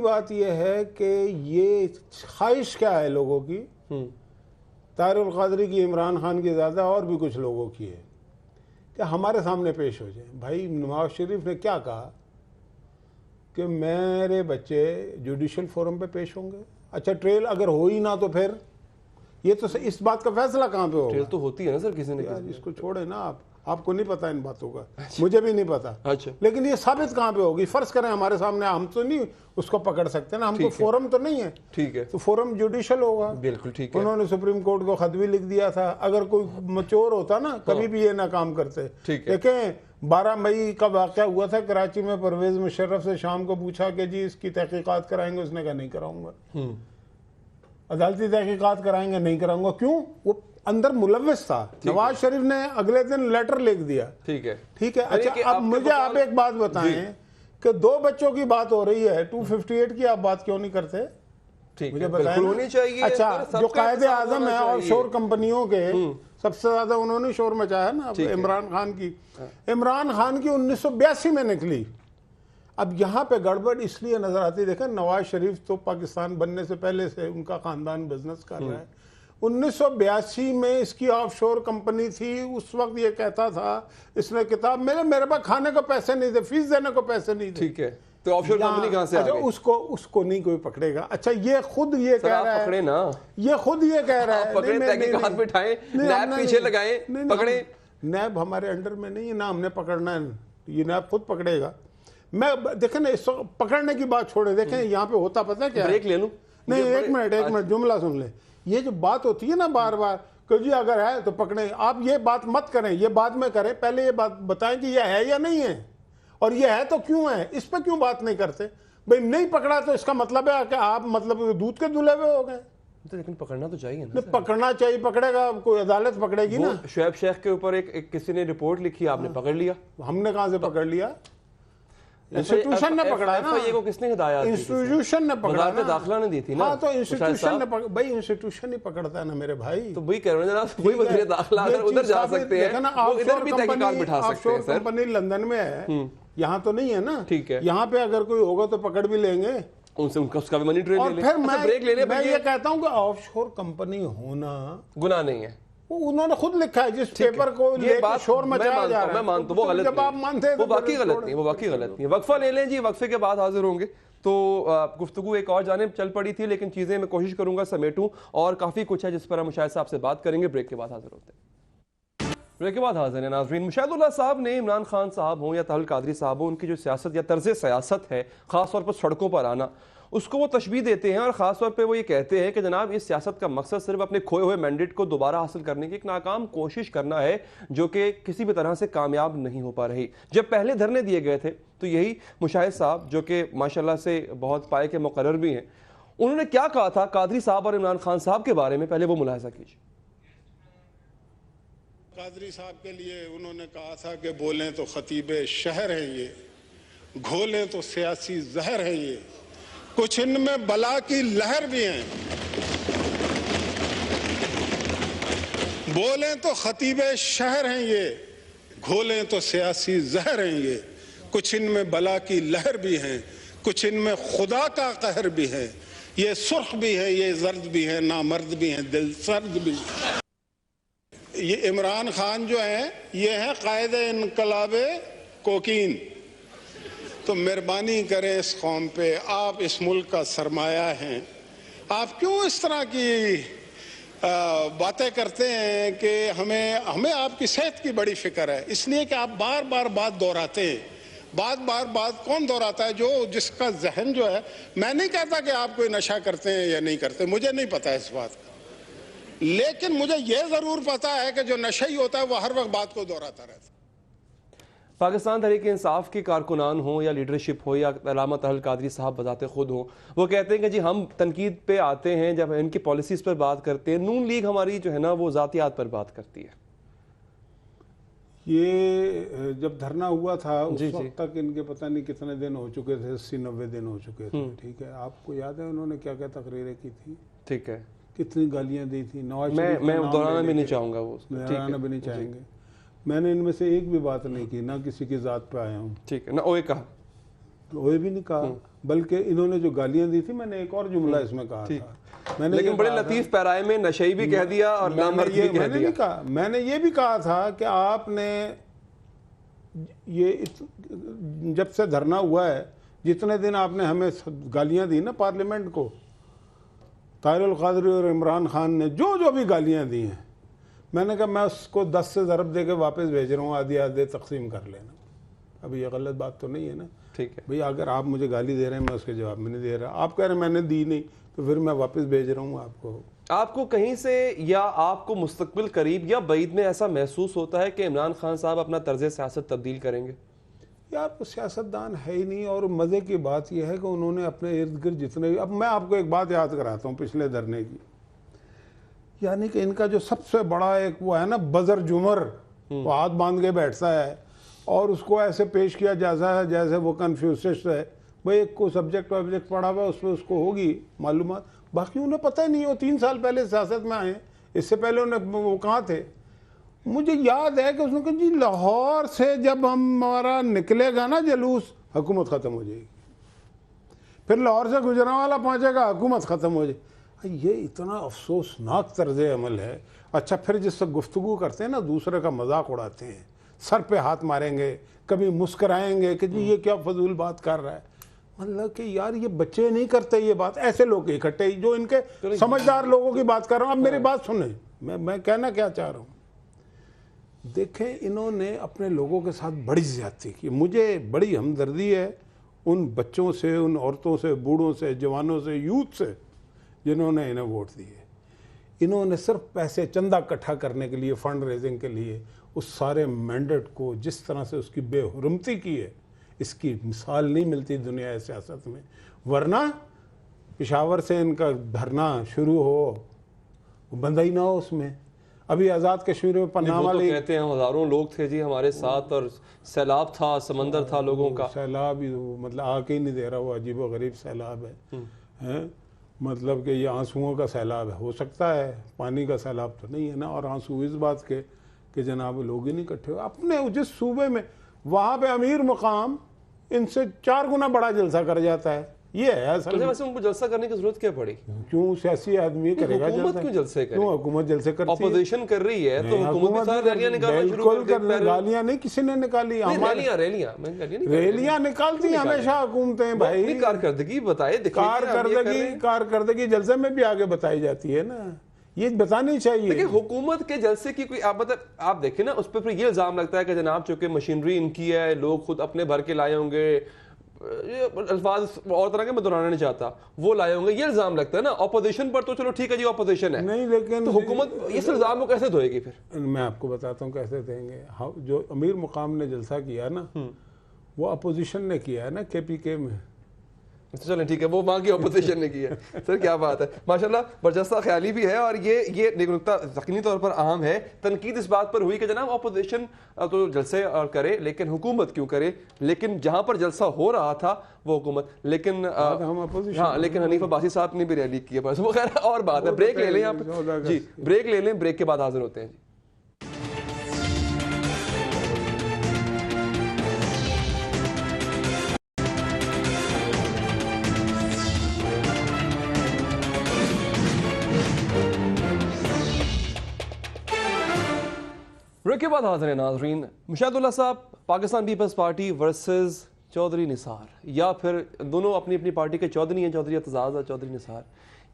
[SPEAKER 2] बात ये है कि ये ख्वाहिश क्या है लोगों की, ताहिर क़ादरी की, इमरान खान की ज़्यादा और भी कुछ लोगों की है कि हमारे सामने पेश हो जाए। भाई नवाज शरीफ ने क्या कहा कि मेरे बच्चे जुडिशल फोरम पे पेश होंगे। अच्छा, ट्रेल अगर हो ही ना तो फिर ये तो इस बात का फैसला कहाँ पे होगा?
[SPEAKER 1] ट्रेल तो होती है ना सर किसी ने
[SPEAKER 2] यार इसको छोड़े ना, आपको नहीं पता इन बातों का, मुझे भी नहीं पता।
[SPEAKER 1] अच्छा,
[SPEAKER 2] लेकिन ये साबित कहाँ पे होगी? फर्ज करें हमारे सामने, हम तो नहीं उसको पकड़ सकते ना, हमको फोरम तो नहीं है।
[SPEAKER 1] ठीक है,
[SPEAKER 2] तो फोरम जुडिशल होगा।
[SPEAKER 1] बिल्कुल ठीक है।
[SPEAKER 2] उन्होंने सुप्रीम कोर्ट को खत भी लिख दिया था, अगर कोई मचोर होता ना कभी भी ये ना काम करते।
[SPEAKER 1] ठीक है।
[SPEAKER 2] देखें 12 मई का वाक़या हुआ था कराची में, परवेज मुशर्रफ से शाम को पूछा कि जी इसकी तहकीकात कराएंगे, उसने कहा नहीं कराऊंगा। अदालती तहकीकात कराएंगे, नहीं कराऊंगा। क्यों? वो अंदर मुलव्वस था। नवाज शरीफ ने अगले दिन लेटर लिख दिया।
[SPEAKER 1] ठीक है,
[SPEAKER 2] ठीक है।
[SPEAKER 1] यानी कि
[SPEAKER 2] अच्छा, अब
[SPEAKER 1] आपके
[SPEAKER 2] मुझे आप एक बात बताएं कि 2 बच्चों की बात हो रही है, 258 की आप बात क्यों नहीं करते?
[SPEAKER 1] ठीक
[SPEAKER 2] मुझे
[SPEAKER 1] है,
[SPEAKER 2] बताएं
[SPEAKER 1] बिल्कुल
[SPEAKER 2] ना।
[SPEAKER 1] होनी चाहिए।
[SPEAKER 2] अच्छा,
[SPEAKER 1] सबका
[SPEAKER 2] जो कायदे
[SPEAKER 1] इंसाफ
[SPEAKER 2] आजम
[SPEAKER 1] होना
[SPEAKER 2] है और
[SPEAKER 1] चाहिए।
[SPEAKER 2] शोर कंपनियों के सबसे ज्यादा उन्होंने शोर मचाया ना इमरान खान की। इमरान खान की 1982 में निकली। अब यहाँ पे गड़बड़ इसलिए नजर आती है, देखें नवाज शरीफ तो पाकिस्तान बनने से पहले से उनका खानदान बिजनेस कर रहा है। 1982 में इसकी ऑफशोर कंपनी थी। उस वक्त ये कहता था, इसने किताब मेरे पास खाने को पैसे नहीं थे, फीस देने को पैसे नहीं थे।
[SPEAKER 1] ठीक है, तो ऑफशोर कंपनी कहाँ से आ
[SPEAKER 2] अच्छा,
[SPEAKER 1] गई?
[SPEAKER 2] उसको नहीं कोई पकड़ेगा। अच्छा, ये खुद ये
[SPEAKER 1] सर
[SPEAKER 2] कह
[SPEAKER 1] आप
[SPEAKER 2] रहा
[SPEAKER 1] पकड़े
[SPEAKER 2] है
[SPEAKER 1] ना,
[SPEAKER 2] ये खुद ये कह रहा है,
[SPEAKER 1] आप पकड़े, तहकीकात बिठाएं, नैब पीछे लगाएं, पकड़े।
[SPEAKER 2] नैब हमारे अंडर में नहीं है ना, हमने पकड़ना है, ये नैब खुद पकड़ेगा। मैं देखें ना, इस पकड़ने की बात छोड़े, देखें यहाँ पे होता पता है क्या?
[SPEAKER 1] ब्रेक ले लूं?
[SPEAKER 2] नहीं, एक मिनट जुमला सुन ले। ये जो बात होती है ना बार बार कि जी अगर है तो पकड़े, आप ये बात मत करें, ये बाद में करें, पहले ये बात बताएं कि ये है या नहीं है, और ये है तो क्यों है, इस पर क्यों बात नहीं करते? भाई नहीं पकड़ा तो इसका मतलब है कि आप मतलब दूध के दूल्हे हुए हो गए।
[SPEAKER 1] तो लेकिन पकड़ना तो चाहिए ना
[SPEAKER 2] नहीं, पकड़ना चाहिए, पकड़ेगा कोई, अदालत पकड़ेगी ना।
[SPEAKER 1] शुएब शेख के ऊपर एक किसी ने रिपोर्ट लिखी, आपने पकड़ लिया।
[SPEAKER 2] हमने कहां से पकड़ लिया? इंस्टीट्यूशन ने पकड़ा है ना।
[SPEAKER 1] FIA को किसने हिदायत दी?
[SPEAKER 2] इंस्टीट्यूशन ने पकड़ा
[SPEAKER 1] वज़ारत
[SPEAKER 2] ना।
[SPEAKER 1] दाखिला ने दी थी ना।
[SPEAKER 2] हाँ, तो इंस्टीट्यूशन
[SPEAKER 1] साहब।
[SPEAKER 2] ने भाई इंस्टीट्यूशन ही पकड़ता है ना मेरे भाई।
[SPEAKER 1] तो वही कह रहे हैं जनाब, वही वज़ीर दाखिला अगर उधर जा सकते हैं, वो इधर भी तहकीकात बिठा सकते हैं सर।
[SPEAKER 2] कंपनी लंदन में है, यहाँ तो नहीं है ना।
[SPEAKER 1] ठीक है।
[SPEAKER 2] यहाँ पे अगर कोई होगा तो पकड़ भी लेंगे,
[SPEAKER 1] उनसे उसका भी मनी ट्रेल
[SPEAKER 2] और
[SPEAKER 1] ले
[SPEAKER 2] फिर
[SPEAKER 1] लें। अच्छा, ब्रेक ले लें,
[SPEAKER 2] मैं
[SPEAKER 1] फिर
[SPEAKER 2] ये कहता हूँ कि ऑफशोर कंपनी होना
[SPEAKER 1] गुनाह नहीं है।
[SPEAKER 2] वो उन्होंने खुद लिखा है, जिस पेपर को
[SPEAKER 1] ये
[SPEAKER 2] लेकर
[SPEAKER 1] बात
[SPEAKER 2] शोर मचाया जा रहा है।
[SPEAKER 1] मैं मानता हूं, वो गलत
[SPEAKER 2] जब आप
[SPEAKER 1] नहीं है।
[SPEAKER 2] मानते हैं
[SPEAKER 1] वो
[SPEAKER 2] तो
[SPEAKER 1] बाकी
[SPEAKER 2] फिर
[SPEAKER 1] गलत
[SPEAKER 2] छोड़-
[SPEAKER 1] नहीं है, वो बाकी गलत नहीं है। वक्फा ले लें जी, वक्फे के बाद हाजिर होंगे। तो गुफ्तगू एक और जानिब चल पड़ी थी, लेकिन चीज़ें मैं कोशिश करूंगा समेटूं, और काफ़ी कुछ है जिस पर हम मुशाहिद साहब से बात करेंगे। ब्रेक के बाद हाजिर होते हैं। ब्रेक के बाद हाजिर है नाज़रीन। मुशाहिदुल्लाह साहब ने इमरान खान साहब हों या ताहिर क़ादरी साहब हों, उनकी जो सियासत या तर्ज सियासत है, ख़ास तौर पर सड़कों पर आना, उसको वो तशबीह देते हैं, और ख़ास तौर पे वो ये कहते हैं कि जनाब इस सियासत का मकसद सिर्फ अपने खोए हुए मैंडेट को दोबारा हासिल करने की एक नाकाम कोशिश करना है, जो कि किसी भी तरह से कामयाब नहीं हो पा रही। जब पहले धरने दिए गए थे तो यही मुशाहिद साहब, जो कि माशाल्लाह से बहुत पाए के मुकर्रर भी हैं, उन्होंने क्या कहा था कादरी साहब और इमरान खान साहब के बारे में, पहले वो मुलाहिजा कीजिए।
[SPEAKER 2] कादरी साहब के लिए उन्होंने कहा था कि बोलें तो खतीबे शहर हैं ये, घोलें तो सियासी जहर हैं ये, कुछ इनमें बला की लहर भी हैं। बोलें तो खतीबे शहर हैं ये, घोलें तो सियासी जहर हैं ये, कुछ इनमें बला की लहर भी हैं, कुछ इनमें खुदा का कहर भी है, ये सुर्ख भी है, ये जर्द भी है, नामर्द भी है, दिल सर्द भी है। ये इमरान खान जो है ये है कायदे इनकलाबे कोकीन। तो मेहरबानी करें इस कौम पे, आप इस मुल्क का सरमाया हैं, आप क्यों इस तरह की बातें करते हैं कि हमें आपकी सेहत की बड़ी फिक्र है, इसलिए कि आप बार बार बात दोहराते हैं। बात कौन दोहराता है? जो जिसका जहन जो है, मैं नहीं कहता कि आप कोई नशा करते हैं या नहीं करते, मुझे नहीं पता इस बात का, लेकिन मुझे यह जरूर पता है कि जो नशा ही होता है वो हर वक्त बात को दोहराता रहता है।
[SPEAKER 1] पाकिस्तान तहरीक इंसाफ के कारकुनान हो या लीडरशिप हो या अल्लामा तहल कादरी साहब बताते खुद हो, वो कहते हैं कि जी हम तनकीद पे आते हैं जब इनकी पॉलिसीज़ पर बात करते हैं, नून लीग हमारी जो है ना वो ज़ातियात पर बात करती है।
[SPEAKER 2] ये जब धरना हुआ था उस वक्त तक इनके पता नहीं कितने दिन हो चुके थे, 80-90 दिन हो चुके थे, ठीक है। आपको याद है उन्होंने क्या क्या तकरीरें की थी?
[SPEAKER 1] ठीक है,
[SPEAKER 2] कितनी गालियां दी थी। नवाज
[SPEAKER 1] मैं दोहराना भी नहीं चाहूँगा, वो
[SPEAKER 2] दोहराना भी नहीं चाहेंगे। मैंने इनमें से एक भी बात नहीं की, ना किसी की जात पे आया हूँ,
[SPEAKER 1] ठीक है, ना ओए कहा,
[SPEAKER 2] ओए भी नहीं कहा, बल्कि इन्होंने जो गालियां दी थी, मैंने एक और जुमला इसमें कहा था, मैंने
[SPEAKER 1] लेकिन बड़े लतीफ पैराए में नशई भी कह दिया और नामर्द भी कह दिया।
[SPEAKER 2] मैंने ये भी कहा था कि आपने ये जब से धरना हुआ है, जितने दिन आपने हमें गालियां दी ना पार्लियामेंट को, ताहिरुल कादरी और इमरान खान ने जो भी गालियां दी हैं, मैंने कहा मैं उसको 10 से ज़रब दे के वापस भेज रहा हूँ, आधे आधे तकसीम कर लेना। अब ये गलत बात तो नहीं है ना?
[SPEAKER 1] ठीक है
[SPEAKER 2] भैया, अगर आप मुझे गाली दे रहे हैं मैं उसके जवाब में नहीं दे रहा, आप कह रहे हैं मैंने दी नहीं, तो फिर मैं वापस भेज रहा हूँ आपको।
[SPEAKER 1] आपको कहीं से या आपको मुस्तकबिल करीब या बैद में ऐसा महसूस होता है कि इमरान खान साहब अपना तर्ज सियासत तब्दील करेंगे?
[SPEAKER 2] यार वो सियासतदान है ही नहीं, और मज़े की बात यह है कि उन्होंने अपने इर्द गिर्द जितने, अब मैं आपको एक बात याद कराता हूँ पिछले धरने की, यानी कि इनका जो सबसे बड़ा एक वो है ना बजर जुमर, वो हाथ बांध के बैठता है और उसको ऐसे पेश किया जाता है जैसे वो कन्फ्यूशियस है। भाई एक को सब्जेक्ट ऑब्जेक्ट पढ़ा हुआ है, उसमें उसको होगी मालूमात, बाकी उन्हें पता ही नहीं हो। 3 साल पहले सियासत में आए, इससे पहले उन्हें वो कहाँ थे? मुझे याद है कि उसने कहा जी लाहौर से जब हमारा निकलेगा ना जुलूस, हुकूमत ख़त्म हो जाएगी, फिर लाहौर से गुजरांवाला पहुँचेगा, हुकूमत ख़त्म हो जाएगी। ये इतना अफसोसनाक तर्ज अमल है। अच्छा, फिर जिससे गुफ्तगू करते हैं ना, दूसरे का मजाक उड़ाते हैं, सर पे हाथ मारेंगे, कभी मुस्कराएंगे कि जी ये क्या फजूल बात कर रहा है। मतलब कि यार ये बच्चे नहीं करते ये बात, ऐसे लोग इकट्ठे जो इनके समझदार लोगों की बात कर रहा हूँ। अब मेरी बात सुने, मैं कहना क्या चाह रहा हूँ। देखें, इन्होंने अपने लोगों के साथ बड़ी ज्यादती की। मुझे बड़ी हमदर्दी है उन बच्चों से, उन औरतों से, बूढ़ों से, जवानों से, यूथ से जिन्होंने इन्हें वोट दिए। इन्होंने सिर्फ पैसे चंदा इकट्ठा करने के लिए, फंड रेजिंग के लिए, उस सारे मैंडेट को जिस तरह से उसकी बेहुरमती की है, इसकी मिसाल नहीं मिलती दुनिया सियासत में। वरना पेशावर से इनका धरना शुरू हो, बंदा ही ना हो उसमें। अभी आज़ाद कश्मीर में पन्ना वाले
[SPEAKER 1] कहते हैं हज़ारों लोग थे जी हमारे साथ, और सैलाब था, समंदर था लोगों का।
[SPEAKER 2] सैलाब ही मतलब आके ही नहीं दे रहा, वो अजीब व गरीब सैलाब है। मतलब कि ये आंसुओं का सैलाब है, हो सकता है पानी का सैलाब तो नहीं है ना। और आंसू इस बात के कि जनाब लोग ही नहीं इकट्ठे हो अपने जिस सूबे में, वहाँ पे अमीर मुकाम इनसे 4 गुना बड़ा जलसा कर जाता है। ये है असल में।
[SPEAKER 1] वैसे उनको जलसा करने की जरूरत क्या पड़ी?
[SPEAKER 2] क्यों सियासी आदमी करेगा
[SPEAKER 1] हुकूमत क्यों जलसे करे?
[SPEAKER 2] क्यों हुकूमत जलसे करती है?
[SPEAKER 1] ऑपोजिशन कर रही है तो हुकूमत भी सारी रैलियां निकालना शुरू कर दी।
[SPEAKER 2] गालियां नहीं किसी ने निकाली, रैलियां निकालती हमेशा हुकूमतें भाई।
[SPEAKER 1] कारकर्दगी बताए,
[SPEAKER 2] कारकर्दगी जलसे में भी आगे बताई जाती है ना, ये बतानी चाहिए।
[SPEAKER 1] देखिए हुकूमत के जलसे की कोई आप देखें ना, उस पर फिर ये इल्जाम लगता है कि जनाब चूंकि मशीनरी इनकी है, लोग खुद अपने भर के लाए होंगे, अल्फाज और तरह के मैं दोहराना नहीं चाहता, वो लाए होंगे, ये इल्जाम लगता है ना। ऑपोजिशन पर तो चलो ठीक है जी, ऑपोजिशन है
[SPEAKER 2] नहीं, लेकिन
[SPEAKER 1] तो हुकूमत इस इल्जाम को कैसे धोएगी फिर?
[SPEAKER 2] मैं आपको बताता हूँ कैसे देंगे। जो अमीर मुकाम ने जलसा किया ना, वो अपोजिशन ने किया है ना, KPK में।
[SPEAKER 1] चलें ठीक है, वो वहाँ की अपोजिशन ने की है। सर क्या बात है, माशाल्लाह बरजस्ता ख्याली भी है, और ये नुकता यकीनी तौर पर अहम है। तनकीद इस बात पर हुई कि जनाब अपोजिशन तो जलसे और करे लेकिन हुकूमत क्यों करे, लेकिन जहाँ पर जलसा हो रहा था वो हुकूमत, लेकिन
[SPEAKER 2] हम अपोजिशन,
[SPEAKER 1] हाँ, लेकिन हनीफ अब्बासी साहब ने भी रैली की है, बस वो खैर और बात है। ब्रेक ले लें आप जी, ब्रेक ले लें, ब्रेक के बाद हाजिर होते हैं जी। ब्रेक के बाद हाजिर है नाजरीन। मुशाहिदुल्लाह साहब, पाकिस्तान पीपल्स पार्टी वर्सेस चौधरी निसार, या फिर दोनों अपनी अपनी पार्टी के चौधरी हैं, चौधरी एतजाज़ और चौधरी निसार,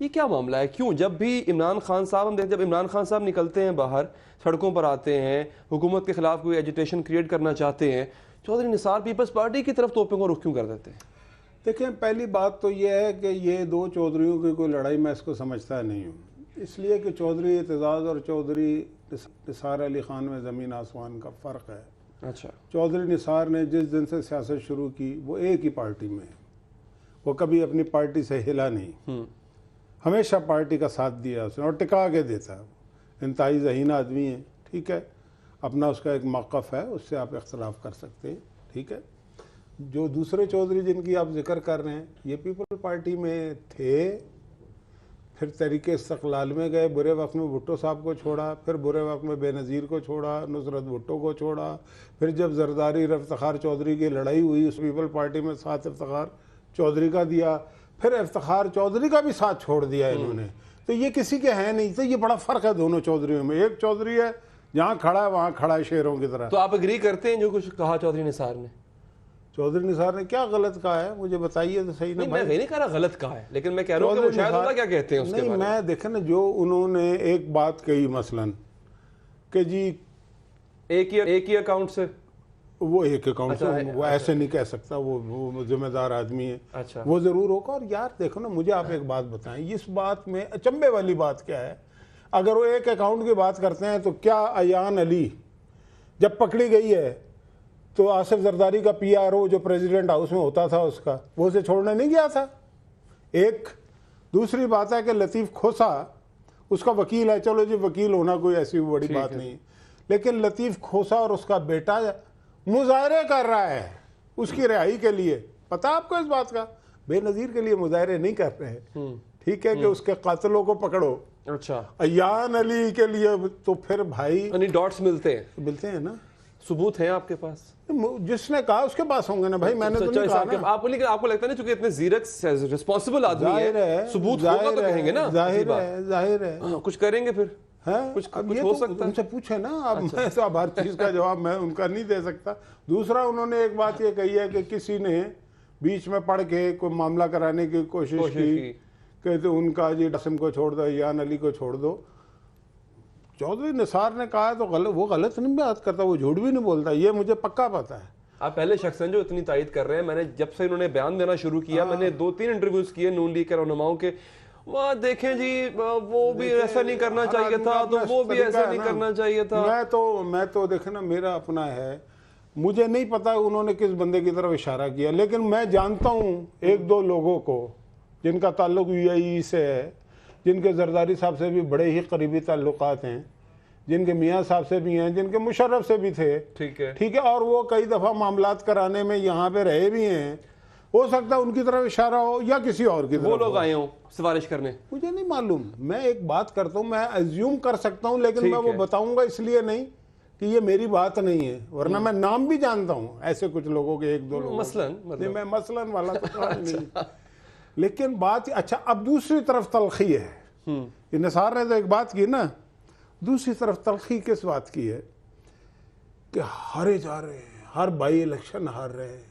[SPEAKER 1] ये क्या मामला है? क्यों जब भी इमरान खान साहब, हम देखते हैं जब इमरान खान साहब निकलते हैं बाहर, सड़कों पर आते हैं, हुकूमत के खिलाफ कोई एजिटेशन क्रिएट करना चाहते हैं, चौधरी निसार पीपल्स पार्टी की तरफ तोपों को रुख क्यों कर देते हैं?
[SPEAKER 2] देखें, पहली बात तो यह है कि ये दो चौधरियों की कोई लड़ाई मैं इसको समझता नहीं हूँ, इसलिए कि चौधरी एतजाज़ और चौधरी निसार अली ख़ान में ज़मीन आसमान का फ़र्क है।
[SPEAKER 1] अच्छा,
[SPEAKER 2] चौधरी निसार ने जिस दिन से सियासत शुरू की वो एक ही पार्टी में है, वो कभी अपनी पार्टी से हिला नहीं, हमेशा पार्टी का साथ दिया उसने और टिका के देता है। इंतहाई ज़हीन आदमी है, ठीक है, अपना उसका एक मौक़िफ़ है, उससे आप इख्तलाफ कर सकते हैं, ठीक है। जो दूसरे चौधरी जिनकी आप जिक्र कर रहे हैं, ये पीपल पार्टी में थे, फिर तहरीके इस्तक़लाल में गए, बुरे वक्त में भुट्टो साहब को छोड़ा, फिर बुरे वक्त में बेनज़ीर को छोड़ा, नुसरत भुट्टो को छोड़ा, फिर जब जरदारी इफ्तिखार चौधरी की लड़ाई हुई उस पीपल पार्टी में साथ इफ्तिखार चौधरी का दिया, फिर इफ्तिखार चौधरी का भी साथ छोड़ दिया इन्होंने। तो ये किसी के हैं नहीं, तो ये बड़ा फ़र्क है दोनों चौधरियों में। एक चौधरी है जहाँ खड़ा है वहाँ खड़ा है शेरों की तरह।
[SPEAKER 1] तो आप एग्री करते हैं जो कुछ कहा चौधरी निसार ने?
[SPEAKER 2] चौधरी निसार ने क्या गलत कहा है मुझे बताइए तो सही ना।
[SPEAKER 1] मैं नहीं कह रहा गलत कहा है, लेकिन मैं कह रहा हूँ कि मुशाहिदुल्लाह क्या कहते हैं उसके
[SPEAKER 2] नहीं,
[SPEAKER 1] बारे में।
[SPEAKER 2] मैं देखे ना, जो उन्होंने एक बात कही मसलन कि जी
[SPEAKER 1] एक ही अकाउंट से,
[SPEAKER 2] वो एक अकाउंट
[SPEAKER 1] अच्छा,
[SPEAKER 2] से वो ऐसे नहीं कह सकता, वो जिम्मेदार आदमी है,
[SPEAKER 1] अच्छा,
[SPEAKER 2] वो ज़रूर होगा। और यार देखो ना, मुझे आप एक बात बताएं, इस बात में अचंभे वाली बात क्या है? अगर वो एक अकाउंट की बात करते हैं तो क्या अयान अली जब पकड़ी गई है तो आसिफ जरदारी का PRO जो प्रेसिडेंट हाउस में होता था उसका, वो उसे छोड़ने नहीं गया था? एक दूसरी बात है कि लतीफ़ खोसा उसका वकील है, चलो जी वकील होना कोई ऐसी बड़ी बात नहीं, लेकिन लतीफ़ खोसा और उसका बेटा मुजाहरे कर रहा है उसकी रिहाई के लिए। पता आपको इस बात का? बेनज़ीर के लिए मुजाहरे नहीं कर रहे हैं, ठीक है, कि उसके कातिलों को पकड़ो।
[SPEAKER 1] अच्छा,
[SPEAKER 2] अयान अली के लिए तो फिर भाई
[SPEAKER 1] यानी डॉट्स मिलते
[SPEAKER 2] हैं ना,
[SPEAKER 1] सबूत हैं आपके पास?
[SPEAKER 2] जिसने कहा उसके पास होंगे ना भाई, मैंने तो नहीं कहा ना।
[SPEAKER 1] आपको लगता नहीं चूंकि इतने जीरक रिस्पॉन्सिबल आदमी है, सबूत होगा तो कहेंगे ना?
[SPEAKER 2] जाहिर है
[SPEAKER 1] कुछ करेंगे फिर
[SPEAKER 2] है।
[SPEAKER 1] कुछ
[SPEAKER 2] अब ये
[SPEAKER 1] हो
[SPEAKER 2] तो
[SPEAKER 1] सकता है,
[SPEAKER 2] उनसे पूछे ना। अब मैं तो अब हर चीज़ का जवाब मैं उनका नहीं दे सकता। दूसरा, उन्होंने एक बात ये कही है कि किसी ने बीच में पढ़ के कोई मामला कराने की कोशिश की कि तो उनका जी डासिम को छोड़ दो, यान अली को छोड़ दो। चौधरी निसार ने कहा है तो गलत, वो गलत नहीं बात करता, वो झूठ भी नहीं बोलता, ये मुझे पक्का पता है।
[SPEAKER 1] आप पहले शख्स हैं जो इतनी तारीद कर रहे हैं। मैंने जब से इन्होंने बयान देना शुरू किया, मैंने 2-3 इंटरव्यूज किए नून लीग के रहनुमाओं के, वहाँ देखें जी वो भी ऐसा नहीं करना चाहिए था, तो वो भी ऐसा नहीं करना चाहिए था।
[SPEAKER 2] मैं तो देखे ना, मेरा अपना है, मुझे नहीं पता उन्होंने किस बंदे की तरफ इशारा किया, लेकिन मैं जानता हूँ 1-2 लोगों को जिनका ताल्लुक UAE से है, जिनके जरदारी साहब से भी बड़े ही करीबी ताल्लुकात हैं, जिनके मियाँ साहब से भी हैं, जिनके मुशर्रफ से भी थे, ठीक है, और वो कई दफ़ा मामलात कराने में यहाँ पे रहे भी हैं। हो सकता है उनकी तरफ इशारा हो या किसी और की तरफ,
[SPEAKER 1] वो लोग आए हों सिफारिश करने,
[SPEAKER 2] मुझे नहीं मालूम। मैं एक बात करता हूँ, मैं एज्यूम कर सकता हूँ, लेकिन मैं वो बताऊंगा इसलिए नहीं कि ये मेरी बात नहीं है, वरना मैं नाम भी जानता हूँ ऐसे कुछ लोगों के, 1-2 लोग
[SPEAKER 1] मसलन,
[SPEAKER 2] नहीं, मैं मसलन वाला तो नहीं। लेकिन बात अच्छा, अब दूसरी तरफ तलखी है। ये निसार ने तो एक बात की ना, दूसरी तरफ तलखी किस बात की है कि हारे जा रहे हैं, हर बाई इलेक्शन हार रहे हैं,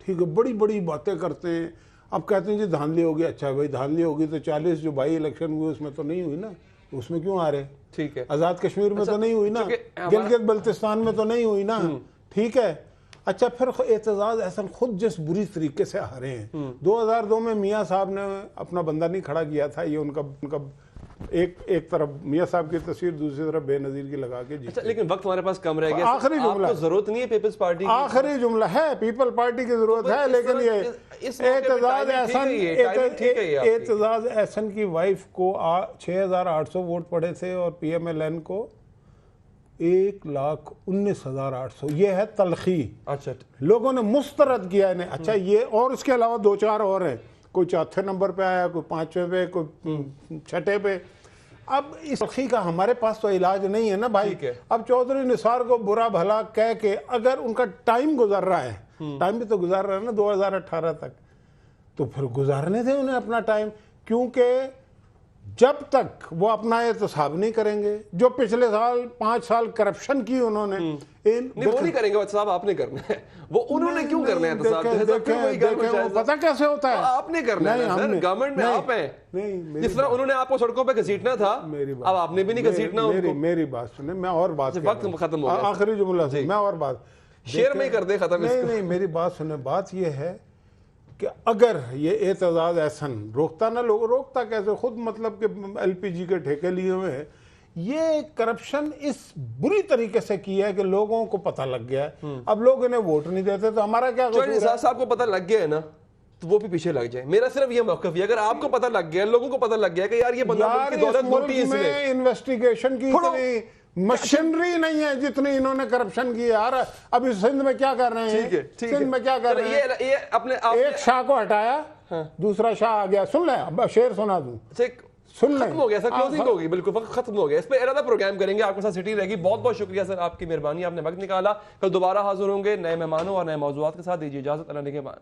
[SPEAKER 2] ठीक है, बड़ी बड़ी बातें करते हैं। अब कहते हैं जी धांधली होगी, अच्छा भाई धांधली होगी तो 40 जो बाई इलेक्शन हुए उसमें तो नहीं हुई ना, उसमें क्यों आ रहे?
[SPEAKER 1] ठीक है,
[SPEAKER 2] आज़ाद कश्मीर में तो नहीं हुई ना, गिलगित बल्तिस्तान में तो नहीं हुई ना, ठीक है। अच्छा, फिर एतजाज अहसन खुद जिस बुरी तरीके से हारे हैं, 2002 में मियाँ साहब ने अपना बंदा नहीं खड़ा किया था, ये उनका एक तरफ मियाँ साहब की तस्वीर, दूसरी तरफ बेनजीर की लगा के
[SPEAKER 1] अच्छा,
[SPEAKER 2] जीते।
[SPEAKER 1] लेकिन वक्त हमारे पास कम रह गया।
[SPEAKER 2] आखिरी जुमला,
[SPEAKER 1] आपको जरूरत नहीं है पीपल्स पार्टी की?
[SPEAKER 2] आखिरी जुमला है, पीपल पार्टी की जरूरत है, लेकिन ये एतजाज एहसन की वाइफ को 6,800 वोट पड़े थे और PMLN को 1,19,800। ये है तलखी।
[SPEAKER 1] अच्छा,
[SPEAKER 2] लोगों ने मुस्तरद किया इन्हें। अच्छा, ये और इसके अलावा 2-4 और हैं, कोई चौथे नंबर पे आया, कोई 5वें पे, कोई 6ठे पे। अब इस तलखी का हमारे पास तो इलाज नहीं है ना भाई। अब चौधरी निसार को बुरा भला कह के अगर उनका टाइम गुजर रहा है, टाइम भी तो गुजार रहा है ना 2018 तक, तो फिर गुजारने दें उन्हें अपना टाइम, क्योंकि जब तक वो अपना एहतसाब नहीं करेंगे, जो पिछले साल 5 साल करप्शन की उन्होंने,
[SPEAKER 1] नहीं वो नहीं करेंगे साहब, आपने करना है वो। उन्होंने क्यों करना है?
[SPEAKER 2] पता कैसे होता है?
[SPEAKER 1] आपने करना है सर, गवर्नमेंट में आप हैं। जिस तरह उन्होंने आपको सड़कों पे घसीटना था, अब आपने भी नहीं घसीटना उनको।
[SPEAKER 2] मेरी बात सुने, मैं और बात,
[SPEAKER 1] वक्त खत्म हो गया,
[SPEAKER 2] आखिरी जुमला से मैं और बात
[SPEAKER 1] शेयर में ही कर दे खत्म।
[SPEAKER 2] नहीं, मेरी बात सुने, बात ये है कि अगर ये एतजाज एहसन रोकता ना, लोग रोकता कैसे? खुद मतलब कि LPG के ठेके लिए हुए हैं। ये करप्शन इस बुरी तरीके से किया है कि लोगों को पता लग गया है। अब लोग इन्हें वोट नहीं देते, तो हमारा क्या कसूर है?
[SPEAKER 1] साहब को पता लग गया है ना, तो वो भी पीछे लग जाए। मेरा सिर्फ ये मौक़िफ़ है, अगर आपको पता लग गया, लोगों को पता लग गया कि यार ये बंदा मुल्क की दौलत लूटी इसने,
[SPEAKER 2] इन्वेस्टिगेशन की इतनी मशीनरी नहीं है जितनी इन्होंने करप्शन की यार। अब इस सिंध में क्या कर रहे हैं? सिंध में क्या कर रहे हैं?
[SPEAKER 1] ये अपने
[SPEAKER 2] एक शाह को हटाया, दूसरा शाह आ गया। सुन ले, अब शेर सुना दूं, सुन ले।
[SPEAKER 1] खत्म हो गया सर, क्लोजिंग हो गई, बिल्कुल वक्त खत्म हो गया। इस पे इरादा प्रोग्राम करेंगे, आपके साथ सिटी रहेगी। बहुत बहुत शुक्रिया सर, आपकी मेहरबानी, आपने वक्त निकाला। कल दोबारा हाजिर होंगे नए मेहमानों और नए मौजूआत के साथ। दीजिए इजाजत, अल्लाह के बाद।